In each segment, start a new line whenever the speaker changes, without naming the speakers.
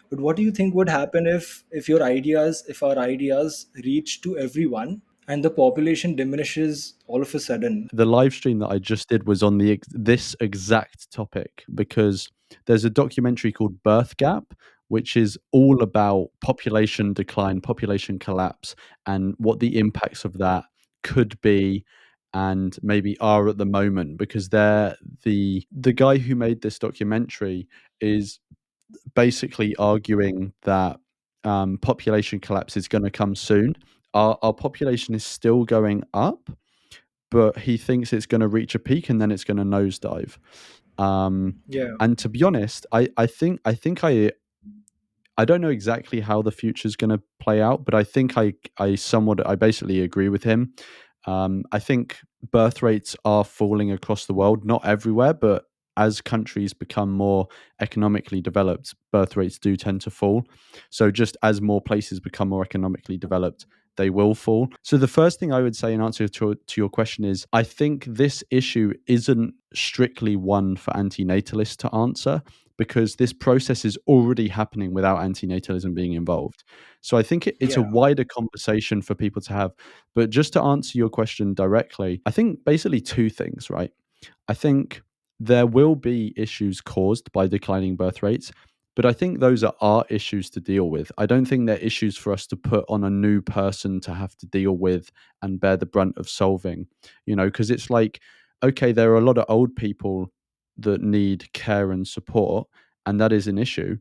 But what do you think would happen if if our ideas reach to everyone and the population diminishes all of a sudden?
The live stream that I just did was on this exact topic, because there's a documentary called Birth Gap, which is all about population decline, population collapse, and what the impacts of that could be and maybe are at the moment. Because the guy who made this documentary is basically arguing that population collapse is going to come soon. Our population is still going up, but he thinks it's going to reach a peak and then it's going to nosedive. Um,
Yeah,
and to be honest, I don't know exactly how the future is going to play out, but I think I basically agree with him. I think birth rates are falling across the world, not everywhere, but as countries become more economically developed, birth rates do tend to fall. So just as more places become more economically developed, they will fall. So the first thing I would say in answer to your question is, I think this issue isn't strictly one for antinatalists to answer, because this process is already happening without antinatalism being involved. So I think it's a
yeah,
wider conversation for people to have. But just to answer your question directly, I think basically two things, right? I think there will be issues caused by declining birth rates, but I think those are our issues to deal with. I don't think they're issues for us to put on a new person to have to deal with and bear the brunt of solving, because it's like, okay, there are a lot of old people that need care and support, and that is an issue.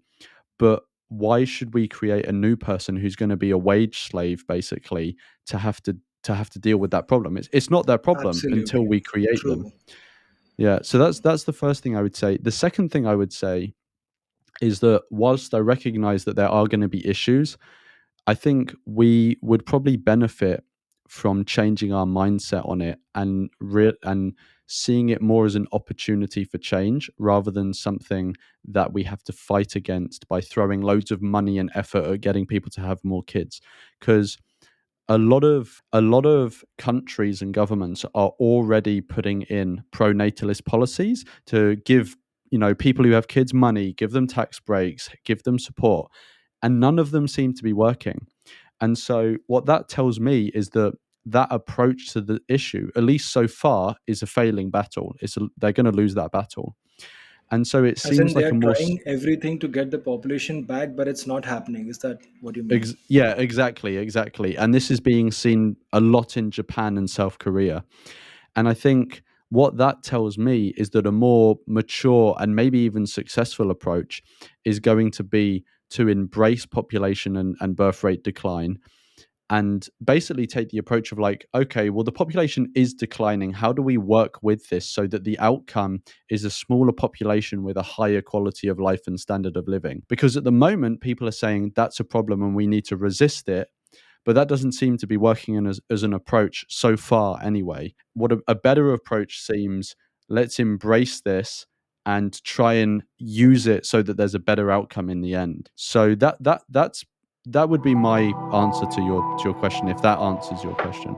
But why should we create a new person who's going to be a wage slave, basically, to have to deal with that problem? It's not their problem until
absolutely
we create them.
true.
Yeah, so that's the first thing I would say. The second thing I would say is that whilst I recognize that there are going to be issues, I think we would probably benefit from changing our mindset on it and seeing it more as an opportunity for change rather than something that we have to fight against by throwing loads of money and effort at getting people to have more kids. Because a lot of countries and governments are already putting in pronatalist policies to give people who have kids money, give them tax breaks, give them support, and none of them seem to be working. And so what that tells me is that that approach to the issue, at least so far, is a failing battle. They're going to lose that battle. And so it
As in,
seems
they
like
are
a more
trying everything to get the population back, but it's not happening. Is that what you mean?
Yeah, exactly, exactly. And this is being seen a lot in Japan and South Korea. And I think what that tells me is that a more mature and maybe even successful approach is going to be to embrace population and birth rate decline, and basically take the approach of like, okay, well, the population is declining. How do we work with this so that the outcome is a smaller population with a higher quality of life and standard of living? Because at the moment, people are saying that's a problem and we need to resist it. But that doesn't seem to be working as an approach so far, anyway. What a better approach seems, let's embrace this and try and use it so that there's a better outcome in the end. So that would be my answer to your question, if that answers your question.